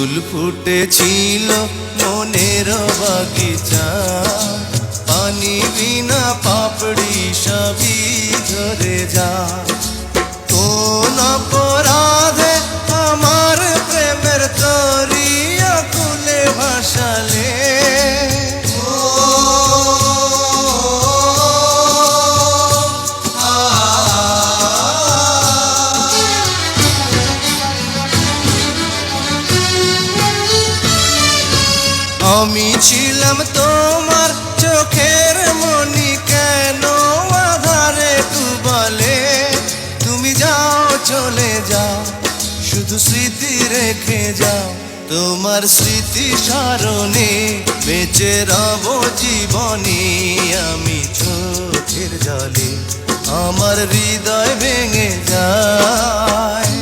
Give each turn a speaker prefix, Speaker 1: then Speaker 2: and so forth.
Speaker 1: ফুল ফুটেছিল মনের বাগিচা, পানি বিনা পাপড়ি সবই ঝরে যা। কোন অপরাধে আমার প্রেমের তরি আকুলে ভাসালে, আমি ছিলাম তোমার চোখের মনি, কেন আধারে ডুবালে? তুমি যাও চলে যাও, শুধু স্মৃতি রেখে যাও। তোমার স্মৃতি স্মরণে বেঁচে রব জীবনে। আমি চোখের জলে আমার হৃদয় ভেঙে যায়।